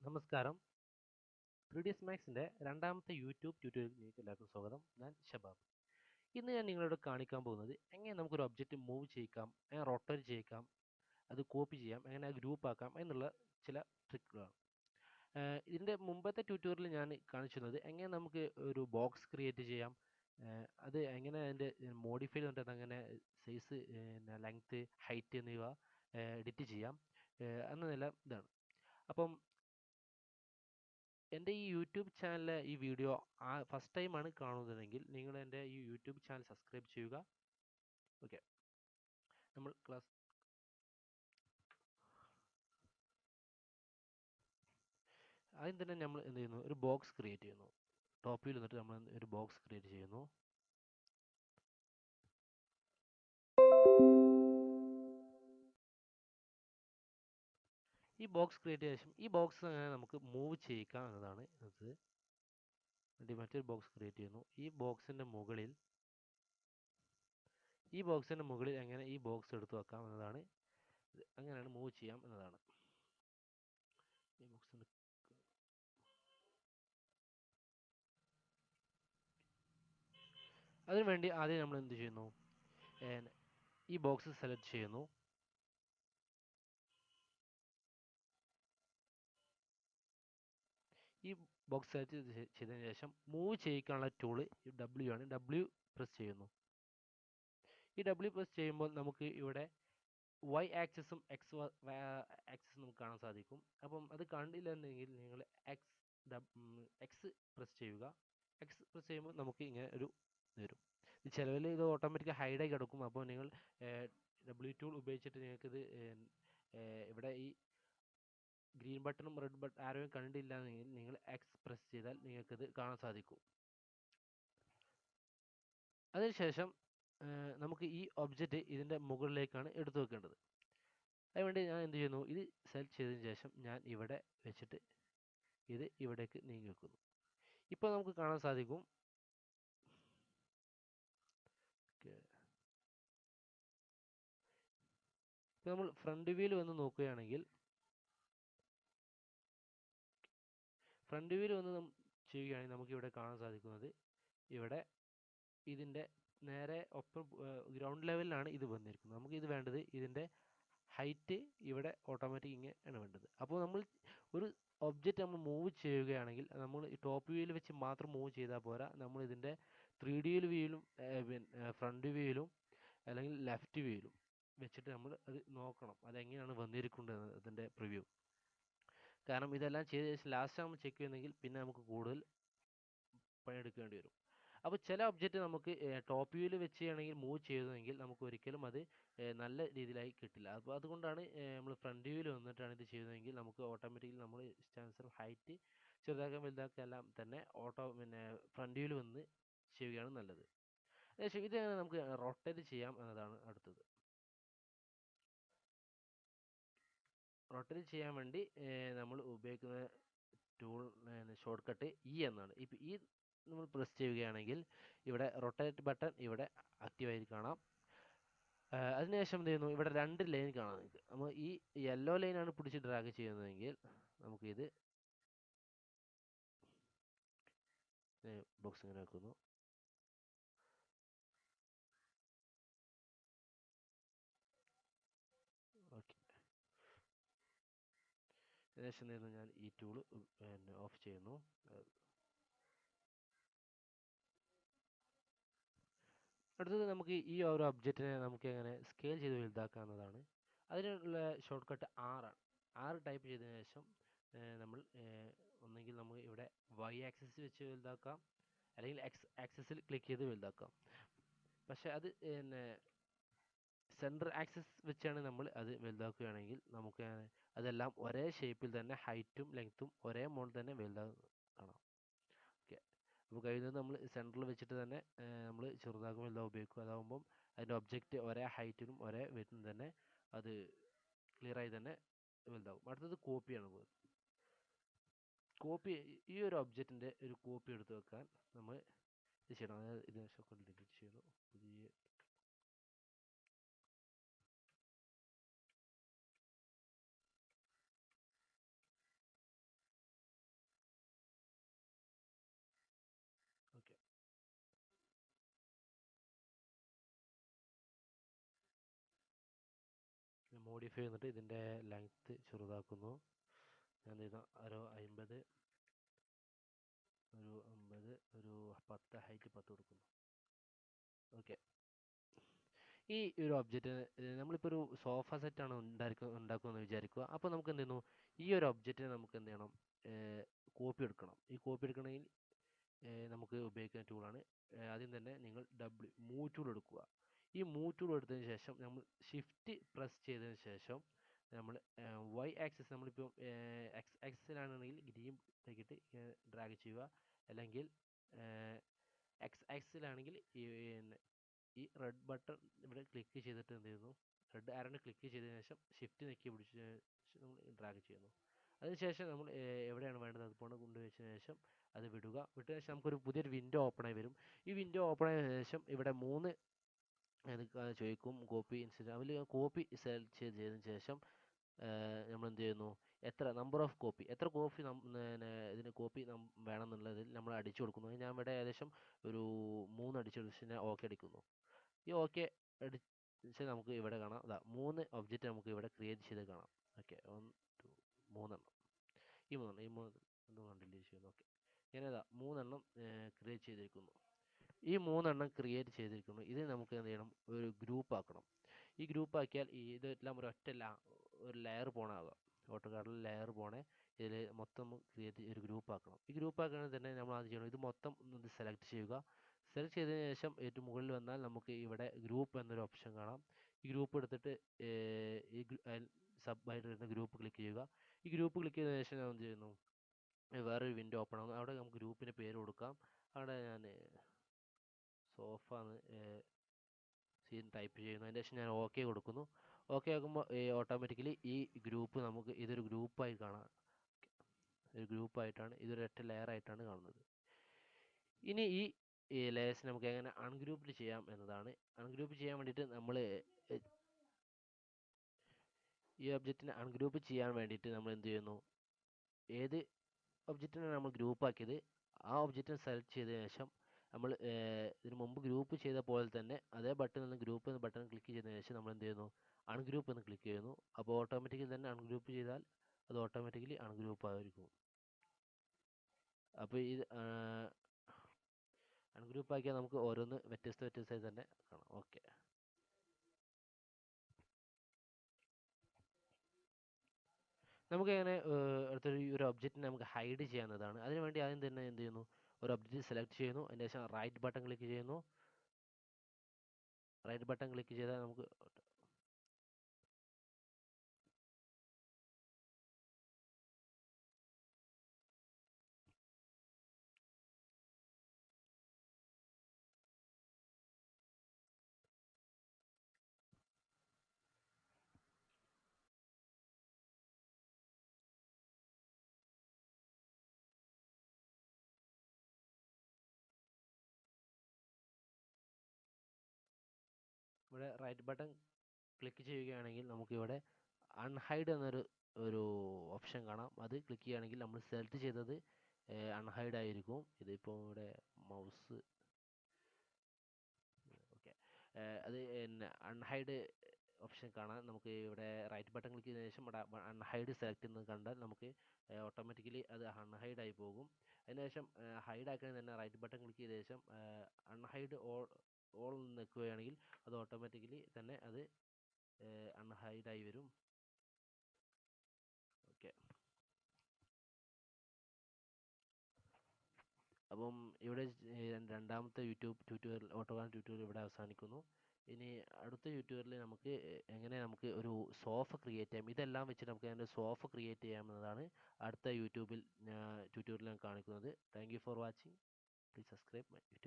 നമസ്കാരം. 3ds മാക്സിൻ്റെ രണ്ടാമത്തെ YouTube ട്യൂട്ടോറിയലിലേക്ക് എല്ലാവർക്കും സ്വാഗതം. ഞാൻ ഷബാബ്. ഇന്ന് ഞാൻ നിങ്ങളോട് കാണിക്കാൻ പോകുന്നത് എങ്ങനെ നമുക്കൊരു ഒബ്ജക്റ്റ് മൂവ് ചെയ്യിക്കാം, എങ്ങനെ റൊട്ടേറ്റ് ചെയ്യിക്കാം, അത് കോപ്പി ചെയ്യാം, എങ്ങനെ ഗ്രൂപ്പ് ആക്കാം എന്നുള്ള ചില ട്രിക്കുകളാണ്. ഇതിൻ്റെ മുമ്പത്തെ ട്യൂട്ടോറിയലിൽ ഞാൻ കാണിച്ചിരുന്നത് എങ്ങനെ നമുക്ക് ഒരു ബോക്സ് ക്രിയേറ്റ് ചെയ്യാം, അത് എങ്ങനെ അതിൻ്റെ മോഡിഫൈ ചെയ്തിട്ട് അങ്ങനെ സൈസ്, ലെങ്ത്ത്, ഹൈറ്റ് എന്നിവ എഡിറ്റ് ചെയ്യാം എന്നതെല്ലാം ഇതാണ്. അപ്പം എൻ്റെ ഈ യൂട്യൂബ് ചാനലിലെ ഈ വീഡിയോ ഫസ്റ്റ് ടൈമാണ് കാണുന്നതെങ്കിൽ നിങ്ങൾ എൻ്റെ ഈ യൂട്യൂബ് ചാനൽ സബ്സ്ക്രൈബ് ചെയ്യുക. ഓക്കെ, നമ്മൾ ആദ്യം തന്നെ നമ്മൾ എന്ത് ചെയ്യുന്നു, ഒരു ബോക്സ് ക്രിയേറ്റ് ചെയ്യുന്നു. ടോപ്പിൽ നിന്നിട്ട് നമ്മൾ ഒരു ബോക്സ് ക്രിയേറ്റ് ചെയ്യുന്നു. ഈ ബോക്സ് ക്രിയേറ്റ് ചെയ്ത ശേഷം ഈ ബോക്സ് നമുക്ക് മൂവ് ചെയ്യിക്കാം എന്നതാണ് ഇത്. മറ്റൊരു ബോക്സ് ക്രിയേറ്റ് ചെയ്യുന്നു. ഈ ബോക്സിൻ്റെ മുകളിൽ എങ്ങനെ ഈ ബോക്സ് എടുത്തു വെക്കാം എന്നതാണ്. അങ്ങനെയാണ് മൂവ് ചെയ്യാം എന്നതാണ്. ഈ ബോക്സിൻ്റെ അതിനുവേണ്ടി ആദ്യം നമ്മൾ എന്ത് ചെയ്യുന്നു, ഈ ബോക്സ് സെലക്ട് ചെയ്യുന്നു. ഈ ബോക്സ് സെലക്ട് ചെയ്തതിന് ശേഷം മൂവ് ചെയ്യിക്കാനുള്ള ടൂള് W ആണ്. W പ്രസ് ചെയ്യുന്നു. ഈ W പ്രസ് ചെയ്യുമ്പോൾ നമുക്ക് ഇവിടെ Y ആക്സിസും X ആക്സിസും നമുക്ക് കാണാൻ സാധിക്കും. അപ്പം അത് കണ്ടില്ലെന്നെങ്കിൽ നിങ്ങൾ X പ്രസ് ചെയ്യുക. X പ്രസ് ചെയ്യുമ്പോൾ നമുക്ക് ഇങ്ങനെ ഒരു വരും. ചിലവിൽ ഇത് ഓട്ടോമാറ്റിക് ഹൈഡായി കിടക്കും. അപ്പോൾ നിങ്ങൾ W ടൂൾ ഉപയോഗിച്ചിട്ട് നിങ്ങൾക്കിത് ഇവിടെ ഈ ഗ്രീൻ ബട്ടണും റെഡ് ആരോയും കണ്ടില്ല എന്നെങ്കിൽ നിങ്ങൾ X പ്രസ് ചെയ്താൽ നിങ്ങൾക്കിത് കാണാൻ സാധിക്കും. അതിനുശേഷം നമുക്ക് ഈ ഒബ്ജക്റ്റ് ഇതിൻ്റെ മുകളിലേക്കാണ് എടുത്തു വെക്കേണ്ടത്. അതിനുവേണ്ടി ഞാൻ എന്ത് ചെയ്യുന്നു, ഇത് സെലക്ട് ചെയ്തതിന് ശേഷം ഞാൻ ഇവിടെ വെച്ചിട്ട് ഇത് ഇവിടേക്ക് നീങ്ങി വെക്കുന്നു. ഇപ്പോൾ നമുക്ക് കാണാൻ സാധിക്കും. ഇപ്പോൾ നമ്മൾ ഫ്രണ്ട് വ്യൂവിൽ വന്ന് നോക്കുകയാണെങ്കിൽ ചെയ്യുകയാണെങ്കിൽ നമുക്ക് ഇവിടെ കാണാൻ സാധിക്കുന്നത്, ഇവിടെ ഇതിൻ്റെ നേരെ ഒപ്പം ഗ്രൗണ്ട് ലെവലിലാണ് ഇത് വന്നിരിക്കുന്നത്. നമുക്ക് ഇത് വേണ്ടത് ഇതിൻ്റെ ഹൈറ്റ് ഇവിടെ ഓട്ടോമാറ്റിക് ഇങ്ങനെയാണ് വേണ്ടത്. അപ്പോൾ നമ്മൾ ഒരു ഒബ്ജക്റ്റ് നമ്മൾ മൂവ് ചെയ്യുകയാണെങ്കിൽ നമ്മൾ ടോപ്പ് വ്യൂവിൽ വെച്ച് മാത്രം മൂവ് ചെയ്താൽ പോരാ. നമ്മൾ ഇതിൻ്റെ 3D വ്യൂവിലും ഫ്രണ്ട് വ്യൂവിലും അല്ലെങ്കിൽ ലെഫ്റ്റ് വ്യൂവിലും വെച്ചിട്ട് നമ്മൾ അത് നോക്കണം, അതെങ്ങനെയാണ് വന്നിരിക്കുന്നത് അതിൻ്റെ പ്രിവ്യൂ. കാരണം ഇതെല്ലാം ചെയ്ത ശേഷം ലാസ്റ്റ് നമ്മൾ ചെക്ക് ചെയ്യുന്നെങ്കിൽ പിന്നെ നമുക്ക് കൂടുതൽ പണിയെടുക്കേണ്ടി വരും. അപ്പോൾ ചില ഒബ്ജക്റ്റ് നമുക്ക് ടോപ്പ് വ്യൂവിൽ വെച്ച് ചെയ്യണമെങ്കിൽ മൂവ് ചെയ്തതെങ്കിൽ നമുക്ക് ഒരിക്കലും അത് നല്ല രീതിയിലായി കിട്ടില്ല. അപ്പോൾ അതുകൊണ്ടാണ് നമ്മൾ ഫ്രണ്ട് വ്യൂവിൽ വന്നിട്ടാണ് ഇത് ചെയ്തതെങ്കിൽ നമുക്ക് ഓട്ടോമാറ്റിക്കലി നമ്മൾ ഇഷ്ടാനുസരണം ഹൈറ്റ് ചെറുതാക്കാൻ വലുതാക്കാൻ എല്ലാം തന്നെ ഫ്രണ്ട് വ്യൂവിൽ വന്ന് ചെയ്യുകയാണ് നല്ലത്. ഏകദേശം ഇതെങ്ങനെ നമുക്ക് റൊട്ടേറ്റ് ചെയ്യാം എന്നതാണ് അടുത്തത്. റൊട്ടേറ്റ് ചെയ്യാൻ വേണ്ടി നമ്മൾ ഉപയോഗിക്കുന്ന ടൂൾ ഷോർട്ട് കട്ട് എന്നാണ്. ഇപ്പോൾ നമ്മൾ പ്രസ് ചെയ്യുകയാണെങ്കിൽ ഇവിടെ റൊട്ടേറ്റ് ബട്ടൺ ഇവിടെ ആക്റ്റീവായി കാണാം. അതിനുശേഷം എന്ത് ചെയ്യുന്നു, ഇവിടെ 2 ലൈൻ കാണാം നിങ്ങൾക്ക്. നമ്മൾ ഈ യെല്ലോ ലൈനാണ് പിടിച്ച് ഡ്രാഗ് ചെയ്യുന്നതെങ്കിൽ നമുക്കിത് ബോക്സ് ഇങ്ങനെ വെക്കുന്നു. ഓക്കെ, ഏകദേശം ഞാൻ ഈ ടൂള് ഓഫ് ചെയ്യുന്നു. അടുത്തത് നമുക്ക് ഈ ഒരു ഒബ്ജക്റ്റിനെ നമുക്ക് എങ്ങനെ സ്കെയിൽ ചെയ്ത് വലുതാക്കാവുന്നതാണ്. അതിനുള്ള ഷോർട്ട് കട്ട് ആണ്. 6 ടൈപ്പ് ചെയ്തതിന് ശേഷം നമ്മൾ ഒന്നെങ്കിൽ നമുക്ക് ഇവിടെ Y ആക്സിസ് വെച്ച് വലുതാക്കാം, അല്ലെങ്കിൽ X ആക്സിസിൽ ക്ലിക്ക് ചെയ്ത് വലുതാക്കാം. പക്ഷേ അത് സെൻറ്റർ ആക്സിസ് വെച്ചാണ് നമ്മൾ അത് വലുതാക്കുകയാണെങ്കിൽ നമുക്ക് അതെല്ലാം ഒരേ ഷേപ്പിൽ തന്നെ ഹൈറ്റും ലെങ്ത്തും ഒരേ മോഡൽ തന്നെ വലുതാക്കണം. ഓക്കെ, അപ്പോൾ കഴിയുന്നത് നമ്മൾ സെൻറ്ററിൽ വെച്ചിട്ട് തന്നെ നമ്മൾ ചെറുതാക്കും വലുതാവും ഉപയോഗിക്കും. അതാകുമ്പം അതിൻ്റെ ഒബ്ജക്റ്റ് ഒരേ ഹൈറ്റിനും ഒരേ വെയിറ്റിനും തന്നെ അത് ക്ലിയറായി തന്നെ വലുതാവും. അടുത്തത് കോപ്പിയാണ് പോകുന്നത്. ഈ ഒരു ഒബ്ജക്റ്റിൻ്റെ ഒരു കോപ്പി എടുത്ത് വെക്കാൻ നമ്മൾ ഇത് ചെയ്യണം. അതായത് ഇതിനൊക്കെ ഡിലീറ്റ് ചെയ്യുന്നു. പുതിയ മോഡിഫൈ ചെയ്തിട്ട് ഇതിൻ്റെ ലെങ്ത്ത് ചെറുതാക്കുന്നു. ഞാൻ എന്ത് ചെയ്യുന്നു, ഒരു 50, ഒരു 50, ഒരു 10, ഹൈറ്റ് 10 കൊടുക്കുന്നു. ഓക്കെ. ഈ ഒരു ഒബ്ജക്റ്റ് നമ്മളിപ്പോൾ ഒരു സോഫ സെറ്റാണ് ഉണ്ടാക്കുമെന്ന് വിചാരിക്കുക. അപ്പോൾ നമുക്ക് എന്ത് ചെയ്യുന്നു, ഈ ഒരു ഒബ്ജക്റ്റിനെ നമുക്ക് എന്ത് ചെയ്യണം, കോപ്പി എടുക്കണം. ഈ കോപ്പി എടുക്കണമെങ്കിൽ നമുക്ക് ഉപയോഗിക്കുന്ന ടൂളാണ്. ആദ്യം തന്നെ നിങ്ങൾ മൂവ് ടൂൾ എടുക്കുക. ഈ മൂവ് ടൂൾ എടുത്തതിന് ശേഷം നമ്മൾ ഷിഫ്റ്റ് പ്രസ് ചെയ്തതിന് ശേഷം നമ്മൾ വൈ ആക്സിസ്, നമ്മളിപ്പോൾ എക്സ് ആക്സിസിലാണെങ്കിൽ ഗ്രീൻ ആക്കിയിട്ട് ഡ്രാഗ് ചെയ്യുക, അല്ലെങ്കിൽ എക്സ് ആക്സിസിലാണെങ്കിൽ ഈ റെഡ് ബട്ടൺ ഇവിടെ ക്ലിക്ക് ചെയ്തിട്ട് എന്ത് ചെയ്യുന്നു, റെഡ് ആരോനെ ക്ലിക്ക് ചെയ്തതിന് ശേഷം ഷിഫ്റ്റ് ഞെക്കി പിടിച്ച് നമ്മൾ ഡ്രാഗ് ചെയ്യുന്നു. അതിനുശേഷം നമ്മൾ എവിടെയാണ് വേണ്ടത് അതുപോലെ കൊണ്ടുവച്ചതിന് ശേഷം അത് വിട്ട ശേഷം നമുക്കൊരു പുതിയൊരു വിൻഡോ ഓപ്പൺ ആയി വരും. ഈ വിൻഡോ ഓപ്പൺ ആയതിനു ശേഷം ഇവിടെ 3 ചോദിക്കും, കോപ്പി ഇൻസ്റ്റൻറ്റ്. അതിൽ കോപ്പി സെലക്ട് ചെയ്തതിന് ശേഷം നമ്മൾ എന്ത് ചെയ്യുന്നു, നമ്പർ ഓഫ് കോപ്പി, എത്ര കോപ്പി ഇതിന് കോപ്പി വേണമെന്നുള്ളതിൽ നമ്മൾ അടിച്ചു കൊടുക്കുന്നു. ഞാൻ ഇവിടെ ഏകദേശം ഒരു 3 അടിച്ചു ഓക്കെ അടിക്കുന്നു. ഈ ഓക്കെ അടിച്ച് നമുക്ക് ഇവിടെ കാണാം, 3 ഒബ്ജക്റ്റ് നമുക്ക് ഇവിടെ ക്രിയേറ്റ് ചെയ്ത് കാണാം. ഓക്കെ, 1 2 3 ഈ മൂന്നെണ്ണം ഡിലീറ്റ് ചെയ്യുന്നു. ഓക്കെ, ഞാനതാ 3 ക്രിയേറ്റ് ചെയ്തിരിക്കുന്നു. ഈ 3 ക്രിയേറ്റ് ചെയ്തിരിക്കുന്നു. ഇത് നമുക്ക് എന്ത് ചെയ്യണം, ഒരു ഗ്രൂപ്പ് ആക്കണം. ഈ ഗ്രൂപ്പ് ആക്കിയാൽ ഇതെല്ലാം ഒരു ലെയർ പോണാകുക. ഓട്ടോകാർഡിൽ ലെയർ പോണേ ഇതിൽ മൊത്തം ക്രിയേറ്റ് ഒരു ഗ്രൂപ്പ് ആക്കണം. ഈ ഗ്രൂപ്പ് ആക്കണമെങ്കിൽ തന്നെ നമ്മൾ ആദ്യം ചെയ്യണം, ഇത് മൊത്തം സെലക്ട് ചെയ്യുക. സെലക്ട് ചെയ്തതിന് ശേഷം ഏറ്റവും മുകളിൽ വന്നാൽ നമുക്ക് ഇവിടെ ഗ്രൂപ്പ് എന്നൊരു ഓപ്ഷൻ കാണാം. ഈ ഗ്രൂപ്പ് എടുത്തിട്ട് ഈ സബ് ആയിട്ട് വരുന്ന ഗ്രൂപ്പ് ക്ലിക്ക് ചെയ്യുക. ഈ ഗ്രൂപ്പ് ക്ലിക്ക് ചെയ്തതിന് ശേഷം ഞാൻ എന്ത് ചെയ്യുന്നു, വേറൊരു വിൻഡോ ഓപ്പൺ ആകുന്നു. അവിടെ നമുക്ക് ഗ്രൂപ്പിന് പേര് കൊടുക്കാം. അവിടെ ഞാൻ സോഫ സീൻ ടൈപ്പ് ചെയ്യുന്നു. അതിന് ശേഷം ഞാൻ ഓക്കെ കൊടുക്കുന്നു. ഓക്കെ ആക്കുമ്പോൾ ഓട്ടോമാറ്റിക്കലി ഈ ഗ്രൂപ്പ് നമുക്ക് ഇതൊരു ഗ്രൂപ്പായി കാണാം. ഒരു ഗ്രൂപ്പായിട്ടാണ്, ഇതൊരു ഒറ്റ ലെയർ ആയിട്ടാണ് കാണുന്നത്. ഇനി ഈ ലെയേഴ്സ് നമുക്ക് എങ്ങനെ അൺഗ്രൂപ്പ് ചെയ്യാം എന്നതാണ്. അൺഗ്രൂപ്പ് ചെയ്യാൻ വേണ്ടിയിട്ട് നമ്മൾ ഈ ഒബ്ജക്റ്റിനെ അൺഗ്രൂപ്പ് ചെയ്യാൻ വേണ്ടിയിട്ട് നമ്മൾ എന്ത് ചെയ്യുന്നു, ഏത് ഒബ്ജക്റ്റിനാണ് നമ്മൾ ഗ്രൂപ്പ് ആക്കിയത് ആ ഒബ്ജക്റ്റിനെ സെലക്ട് ചെയ്തതിന് ശേഷം നമ്മൾ ഇതിന് മുമ്പ് ഗ്രൂപ്പ് ചെയ്ത പോലെ തന്നെ അതേ ബട്ടണിൽ നിന്ന് ഗ്രൂപ്പ് എന്ന ബട്ടൺ ക്ലിക്ക് ചെയ്തതിന് ശേഷം നമ്മൾ എന്ത് ചെയ്യുന്നു, അൺഗ്രൂപ്പ് എന്ന് ക്ലിക്ക് ചെയ്യുന്നു. അപ്പോൾ ഓട്ടോമാറ്റിക്കലി തന്നെ അൺഗ്രൂപ്പ് ചെയ്താൽ അത് ഓട്ടോമാറ്റിക്കലി അൺഗ്രൂപ്പ് ആയിരിക്കും. അപ്പോൾ ഇത് അൺഗ്രൂപ്പ് ആക്കിയാൽ നമുക്ക് ഓരോന്ന് വ്യത്യസ്തമായി തന്നെ കാണാം. ഓക്കെ, നമുക്ക് എങ്ങനെ ഒരു ഒബ്ജക്റ്റിനെ നമുക്ക് ഹൈഡ് ചെയ്യാവുന്നതാണ്. അതിനുവേണ്ടി ആദ്യം തന്നെ എന്ത് ചെയ്യുന്നു, ഒരു ഒബ്ജക്റ്റ് സെലക്ട് ചെയ്യുന്നു. അതിന് ശേഷം റൈറ്റ് ബട്ടൺ ക്ലിക്ക് ചെയ്യുന്നു. റൈറ്റ് ബട്ടൺ ക്ലിക്ക് ചെയ്താൽ നമുക്ക് ഇവിടെ റൈറ്റ് ബട്ടൺ ക്ലിക്ക് ചെയ്യുകയാണെങ്കിൽ നമുക്കിവിടെ അൺഹൈഡ് ഒരു ഓപ്ഷൻ കാണാം. അത് ക്ലിക്ക് ചെയ്യുകയാണെങ്കിൽ നമ്മൾ സെലക്ട് ചെയ്തത് അൺഹൈഡ് ആയിരിക്കും. ഇതിപ്പോൾ ഇവിടെ മൗസ് ഓക്കെ, അത് അൺഹൈഡ് ഓപ്ഷൻ കാണാൻ നമുക്ക് ഇവിടെ റൈറ്റ് ബട്ടൺ ക്ലിക്ക് ചെയ്തതിനു ശേഷം ഇവിടെ അൺഹൈഡ് സെലക്ട് ചെയ്യുന്നത് കണ്ടാൽ നമുക്ക് ഓട്ടോമാറ്റിക്കലി അത് അൺഹൈഡ് ആയി പോകും. അതിനുശേഷം ഹൈഡ് ആക്കാൻ തന്നെ റൈറ്റ് ബട്ടൺ ക്ലിക്ക് ചെയ്ത ശേഷം അൺഹൈഡ് ഓൾ നിൽക്കുകയാണെങ്കിൽ അത് ഓട്ടോമാറ്റിക്കലി തന്നെ അത് അൺഹൈഡ് ആയി വരും. ഓക്കെ, അപ്പം ഇവിടെ രണ്ടാമത്തെ യൂട്യൂബ് ട്യൂട്ടോറിയൽ ഓട്ടോകാഡ് ട്യൂട്ടോറിയൽ ഇവിടെ അവസാനിക്കുന്നു. ഇനി അടുത്ത ട്യൂട്ടോറിയലിൽ നമുക്ക് ഒരു സോഫ ക്രിയേറ്റ് ചെയ്യാം. ഇതെല്ലാം വെച്ചിട്ട് നമുക്ക് എങ്ങനെ സോഫ ക്രിയേറ്റ് ചെയ്യാമെന്നതാണ് അടുത്ത ട്യൂട്ടോറിയൽ ഞാൻ കാണിക്കുന്നത്. Thank you for watching. Please subscribe my YouTube.